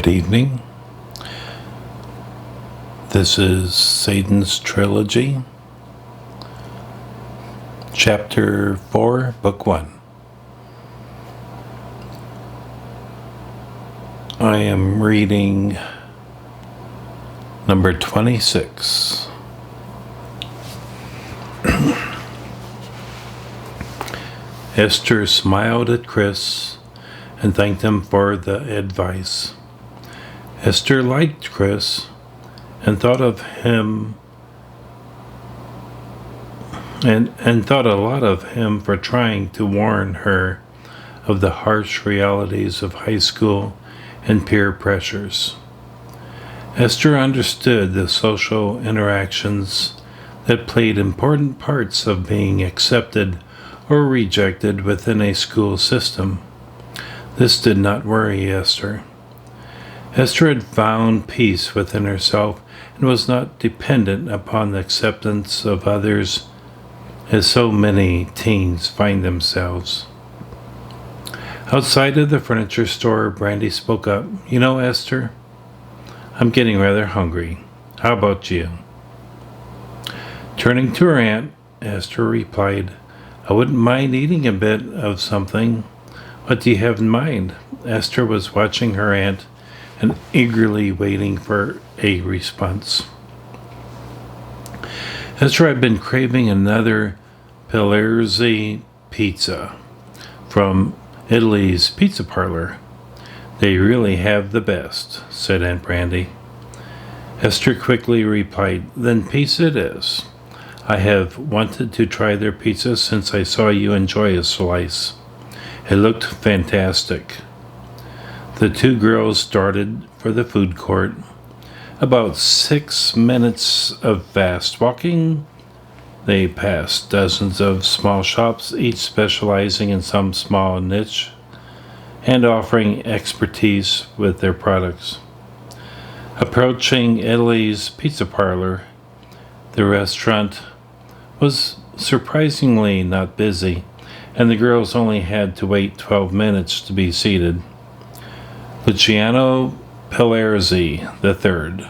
Good evening. This is Satan's Trilogy, Chapter 4, Book 1. I am reading number 26. Esther smiled at Chris and thanked him for the advice. Esther liked Chris and thought of him and thought a lot of him for trying to warn her of the harsh realities of high school and peer pressures. Esther understood the social interactions that played important parts of being accepted or rejected within a school system. This did not worry Esther. Esther had found peace within herself and was not dependent upon the acceptance of others, as so many teens find themselves. Outside of the furniture store, Brandy spoke up. "You know, Esther, I'm getting rather hungry. How about you?" Turning to her aunt, Esther replied, "I wouldn't mind eating a bit of something. What do you have in mind?" Esther was watching her aunt and eagerly waiting for a response. Esther had been craving another Trilogy pizza from Italy's pizza parlor. "They really have the best," said Aunt Brandy. Esther quickly replied, "Then pizza it is. I have wanted to try their pizza since I saw you enjoy a slice. It looked fantastic." The two girls started for the food court. About 6 minutes of fast walking, they passed dozens of small shops, each specializing in some small niche and offering expertise with their products. Approaching Italy's pizza parlor, the restaurant was surprisingly not busy, and the girls only had to wait 12 minutes to be seated. Luciano Pilarzi III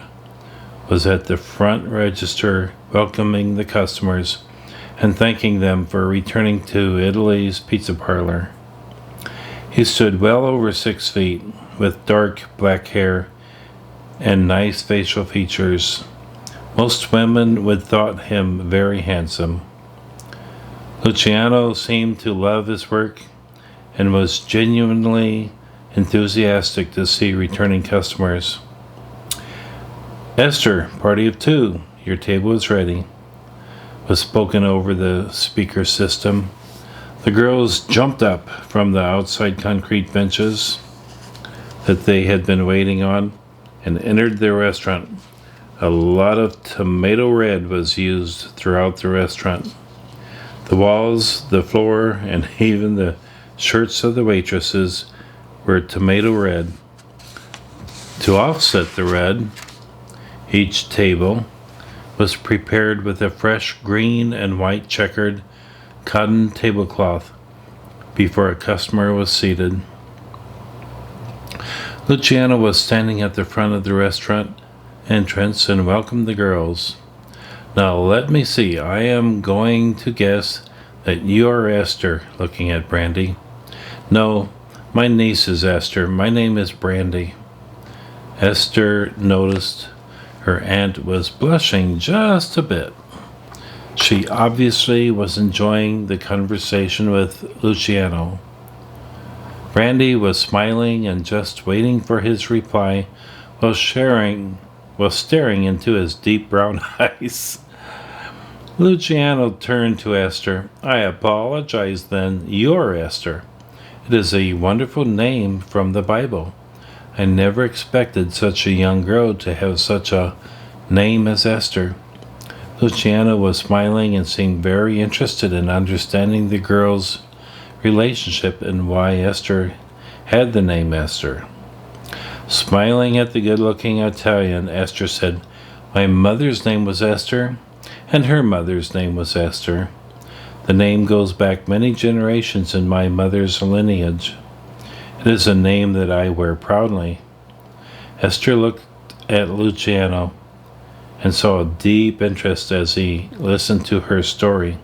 was at the front register welcoming the customers and thanking them for returning to Italy's pizza parlor. He stood well over 6 feet, with dark black hair and nice facial features. Most women would thought him very handsome. Luciano seemed to love his work and was genuinely enthusiastic to see returning customers. "Esther, party of 2, your table is ready," was spoken over the speaker system. The girls jumped up from the outside concrete benches that they had been waiting on and entered the restaurant. A lot of tomato red was used throughout the restaurant. The walls, the floor, and even the shirts of the waitresses were tomato red. To offset the red, each table was prepared with a fresh green and white checkered cotton tablecloth before a customer was seated. Luciano was standing at the front of the restaurant entrance and welcomed the girls. "Now let me see, I am going to guess that you are Esther," looking at Brandy. "No, my niece is Esther. My name is Brandy." Esther noticed her aunt was blushing just a bit. She obviously was enjoying the conversation with Luciano. Brandy was smiling and just waiting for his reply while staring into his deep brown eyes. Luciano turned to Esther. "I apologize then. You're Esther. It is a wonderful name from the Bible. I never expected such a young girl to have such a name as Esther." Luciano was smiling and seemed very interested in understanding the girls' relationship and why Esther had the name Esther. Smiling at the good-looking Italian, Esther said, "My mother's name was Esther, and her mother's name was Esther. The name goes back many generations in my mother's lineage. It is a name that I wear proudly." Esther looked at Luciano and saw a deep interest as he listened to her story.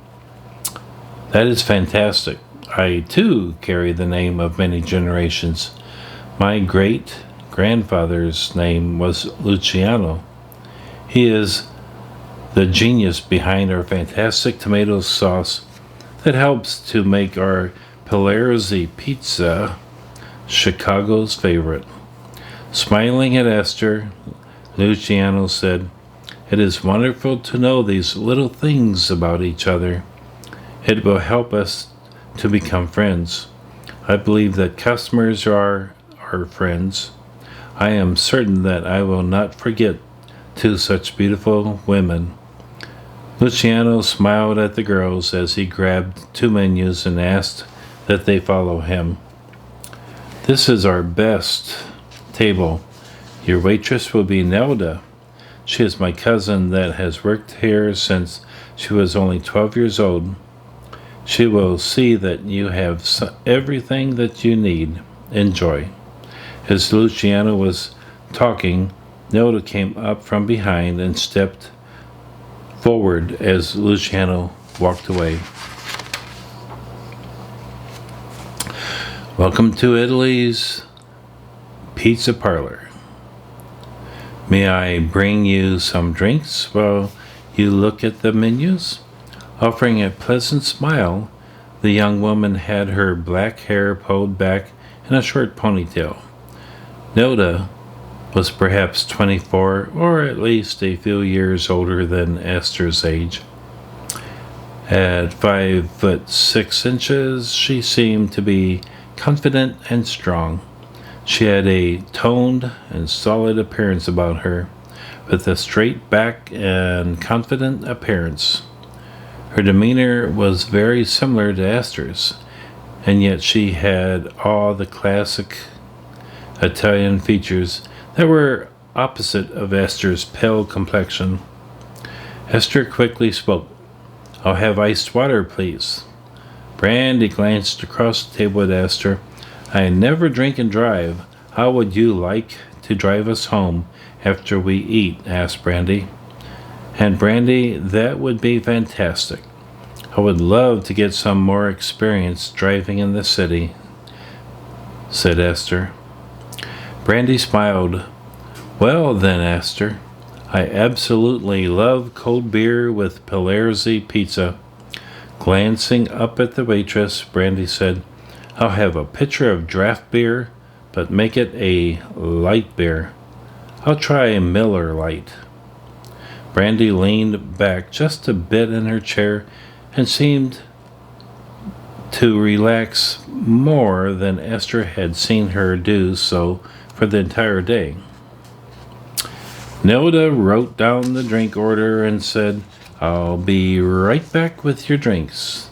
That is fantastic. I, too, carry the name of many generations. My great-grandfather's name was Luciano. He is the genius behind our fantastic tomato sauce that helps to make our Pilarzi pizza Chicago's favorite. Smiling at Esther, Luciano said, "It is wonderful to know these little things about each other. It will help us to become friends. I believe that customers are our friends. I am certain that I will not forget two such beautiful women." Luciano smiled at the girls as he grabbed two menus and asked that they follow him. "This is our best table. Your waitress will be Nelda. She is my cousin that has worked here since she was only 12 years old. She will see that you have everything that you need. Enjoy." As Luciano was talking, Nelda came up from behind and stepped forward as Luciano walked away. "Welcome to Italy's Pizza Parlor. May I bring you some drinks while you look at the menus?" Offering a pleasant smile, the young woman had her black hair pulled back in a short ponytail. Nelda was perhaps 24, or at least a few years older than Esther's age. At 5'6", she seemed to be confident and strong. She had a toned and solid appearance about her, with a straight back and confident appearance. Her demeanor was very similar to Esther's, and yet she had all the classic Italian features that were opposite of Esther's pale complexion. Esther quickly spoke. "I'll have iced water, please." Brandy glanced across the table at Esther. "I never drink and drive. How would you like to drive us home after we eat?" asked Brandy. "And Brandy, that would be fantastic. I would love to get some more experience driving in the city," said Esther. Brandy smiled. "Well then, Esther, I absolutely love cold beer with Pilarzi pizza." Glancing up at the waitress, Brandy said, "I'll have a pitcher of draft beer, but make it a light beer. I'll try a Miller Lite." Brandy leaned back just a bit in her chair and seemed to relax more than Esther had seen her do so for the entire day. Nelda wrote down the drink order and said, "I'll be right back with your drinks."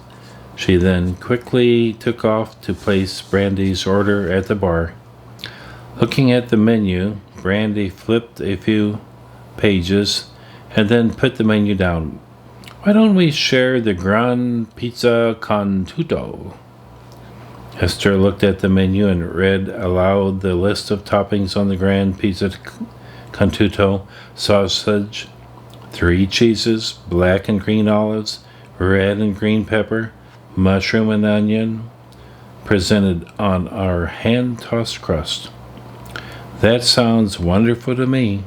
She then quickly took off to place Brandy's order at the bar. Looking at the menu, Brandy flipped a few pages and then put the menu down. "Why don't we share the Gran Pizza con Tutto?" Esther looked at the menu and read aloud the list of toppings on the Gran Pizza con Tutto: sausage, 3 cheeses, black and green olives, red and green pepper, mushroom and onion, presented on our hand-tossed crust. "That sounds wonderful to me,"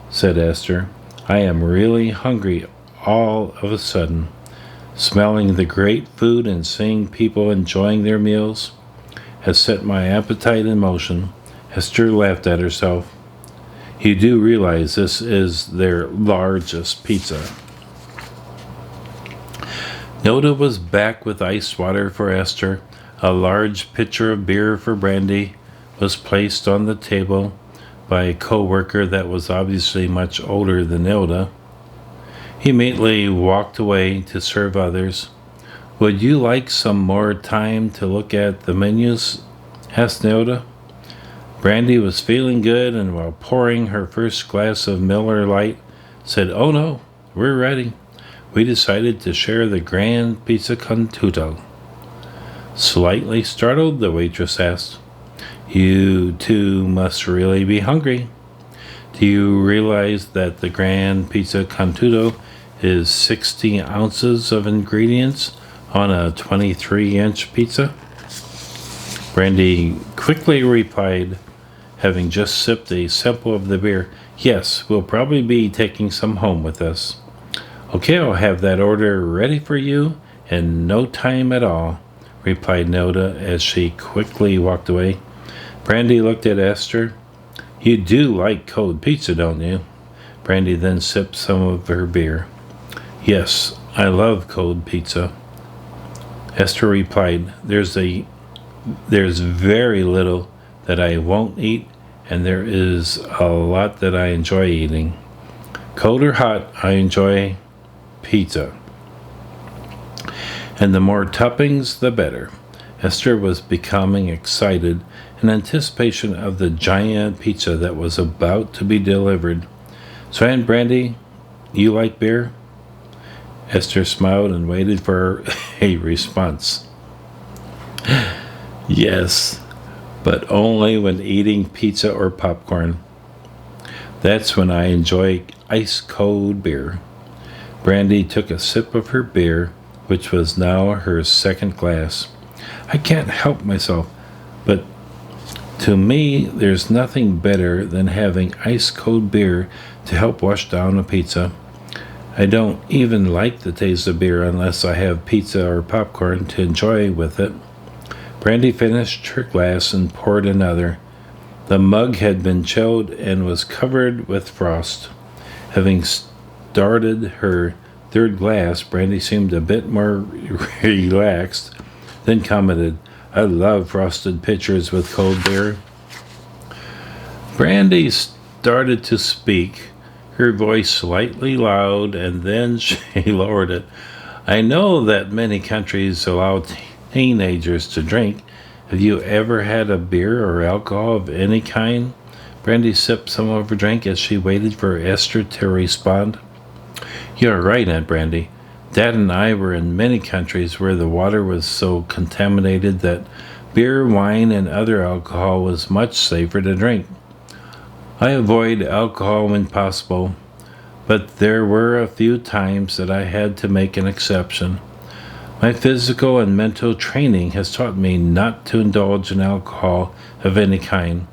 said Esther. "I am really hungry all of a sudden. Smelling the great food and seeing people enjoying their meals has set my appetite in motion." Esther laughed at herself. "You do realize this is their largest pizza." Nelda was back with iced water for Esther. A large pitcher of beer for Brandy was placed on the table by a co-worker that was obviously much older than Nelda. He immediately walked away to serve others. "Would you like some more time to look at the menus?" asked Nelda. Brandy was feeling good, and while pouring her first glass of Miller Lite, said, "Oh no, we're ready. We decided to share the Grand Pizza con Tutto." Slightly startled, the waitress asked, "You two must really be hungry." Do you realize that the grand pizza con tutto is 60 ounces of ingredients on a 23-inch pizza? Brandy quickly replied, having just sipped a sample of the beer, "Yes, we'll probably be taking some home with us." "Okay, I'll have that order ready for you in no time at all," replied Nelda as she quickly walked away. Brandy looked at Esther. "You do like cold pizza, don't you?" Brandy then sipped some of her beer. "Yes, I love cold pizza." Esther replied, There's very little that I won't eat, and there is a lot that I enjoy eating. Cold or hot, I enjoy pizza. And the more toppings, the better." Esther was becoming excited in anticipation of the giant pizza that was about to be delivered. "So, Aunt Brandy, you like beer?" Esther smiled and waited for a response. "Yes, but only when eating pizza or popcorn. That's when I enjoy ice-cold beer." Brandy took a sip of her beer, which was now her second glass. "I can't help myself, but to me, there's nothing better than having ice-cold beer to help wash down a pizza. I don't even like the taste of beer unless I have pizza or popcorn to enjoy with it." Brandy finished her glass and poured another. The mug had been chilled and was covered with frost. Having started her third glass, Brandy seemed a bit more relaxed, then commented, "I love frosted pitchers with cold beer." Brandy started to speak, her voice slightly loud, and then she lowered it. "I know that many countries allow teenagers to drink. Have you ever had a beer or alcohol of any kind?" Brandy sipped some of her drink as she waited for Esther to respond. "You're right, Aunt Brandy. Dad and I were in many countries where the water was so contaminated that beer, wine, and other alcohol was much safer to drink. I avoid alcohol when possible, but there were a few times that I had to make an exception. My physical and mental training has taught me not to indulge in alcohol of any kind."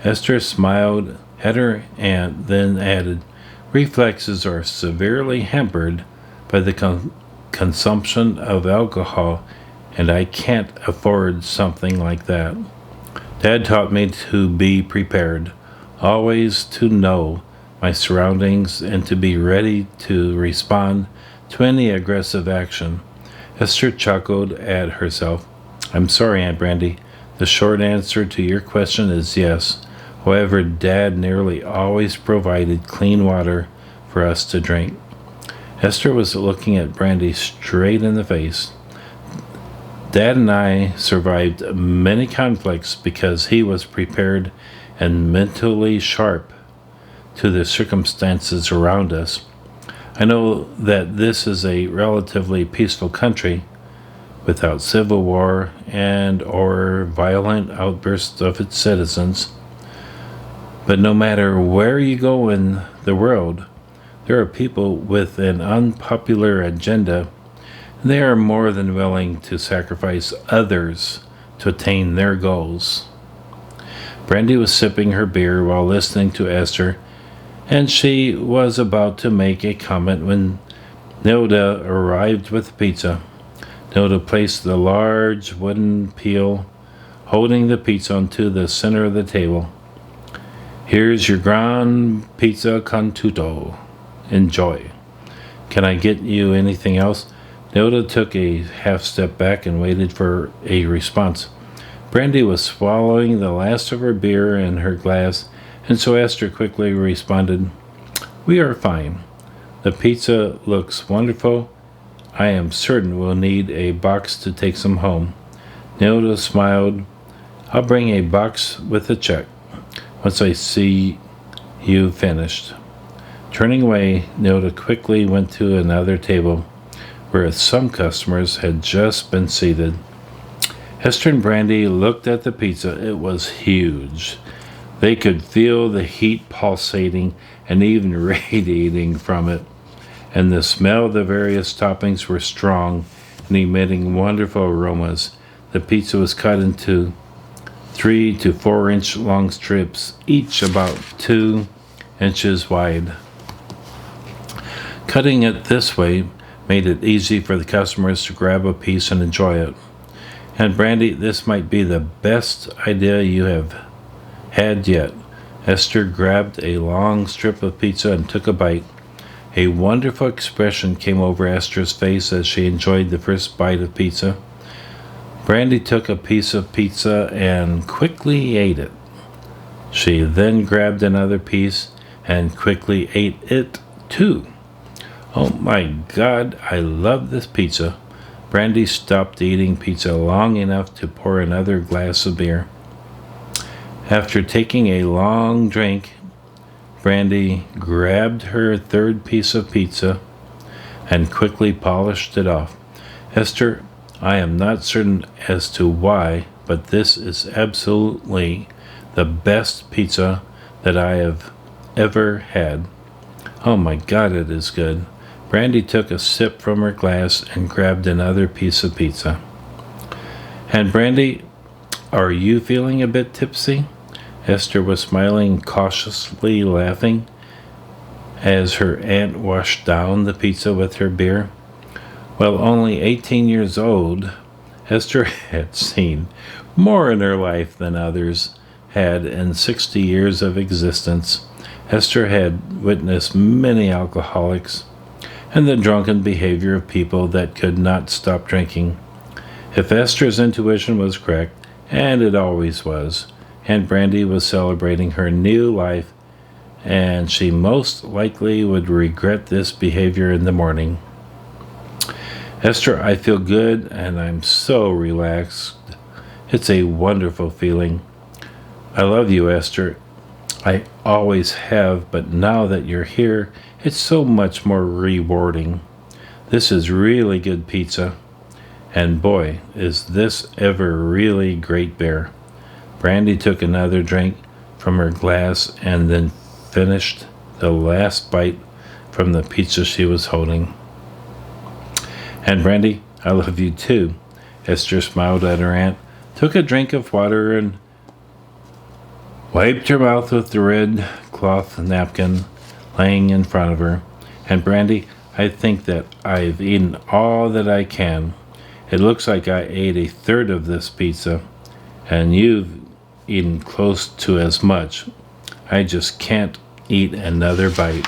Esther smiled at her aunt, then added, "Reflexes are severely hampered by the consumption of alcohol, and I can't afford something like that. Dad taught me to be prepared, always to know my surroundings and to be ready to respond to any aggressive action." Esther chuckled at herself. "I'm sorry, Aunt Brandy. The short answer to your question is yes. However, Dad nearly always provided clean water for us to drink." Esther was looking at Brandy straight in the face. "Dad and I survived many conflicts because he was prepared and mentally sharp to the circumstances around us. I know that this is a relatively peaceful country, without civil war and or violent outbursts of its citizens. But no matter where you go in the world, there are people with an unpopular agenda, and they are more than willing to sacrifice others to attain their goals." Brandy was sipping her beer while listening to Esther, and she was about to make a comment when Nilda arrived with pizza. Nilda placed the large wooden peel holding the pizza onto the center of the table. "Here's your grand pizza con tutto. Enjoy. Can I get you anything else?" Nilda took a half step back and waited for a response. Brandy was swallowing the last of her beer in her glass, and so Esther quickly responded, "We are fine. The pizza looks wonderful. I am certain we'll need a box to take some home." Nilda smiled. "I'll bring a box with a check once I see you finished." Turning away, Nilda quickly went to another table where some customers had just been seated. Esther and Brandy looked at the pizza. It was huge. They could feel the heat pulsating and even radiating from it, and the smell of the various toppings were strong and emitting wonderful aromas. The pizza was cut into 3 to 4 inch long strips, each about 2 inches wide. Cutting it this way made it easy for the customers to grab a piece and enjoy it. And Brandy, this might be the best idea you have had yet. Esther grabbed a long strip of pizza and took a bite. A wonderful expression came over Esther's face as she enjoyed the first bite of pizza. Brandy took a piece of pizza and quickly ate it. She then grabbed another piece and quickly ate it too. Oh my God, I love this pizza. Brandy stopped eating pizza long enough to pour another glass of beer. After taking a long drink, Brandy grabbed her third piece of pizza and quickly polished it off. Esther, I am not certain as to why, but this is absolutely the best pizza that I have ever had. Oh my God, it is good. Brandy took a sip from her glass and grabbed another piece of pizza. And Brandy, are you feeling a bit tipsy? Esther was smiling, cautiously laughing, as her aunt washed down the pizza with her beer. Well, only 18 years old, Esther had seen more in her life than others had in 60 years of existence. Esther had witnessed many alcoholics and the drunken behavior of people that could not stop drinking. If Esther's intuition was correct, and it always was, Aunt Brandy was celebrating her new life, and she most likely would regret this behavior in the morning. Esther, I feel good, and I'm so relaxed. It's a wonderful feeling. I love you, Esther. I always have, but now that you're here, it's so much more rewarding. This is really good pizza. And boy, is this ever really great beer. Brandy took another drink from her glass and then finished the last bite from the pizza she was holding. And Brandy, I love you too. Esther smiled at her aunt, took a drink of water, and wiped her mouth with the red cloth napkin laying in front of her. And Brandy, I think that I've eaten all that I can. It looks like I ate a third of this pizza, and you've eaten close to as much. I just can't eat another bite.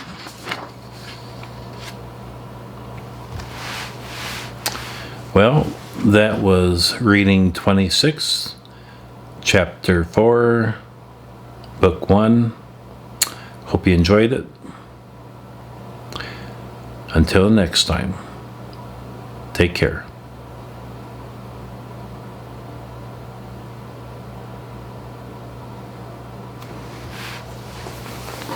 Well, that was reading 26, chapter 4, book 1. Hope you enjoyed it. Until next time, take care.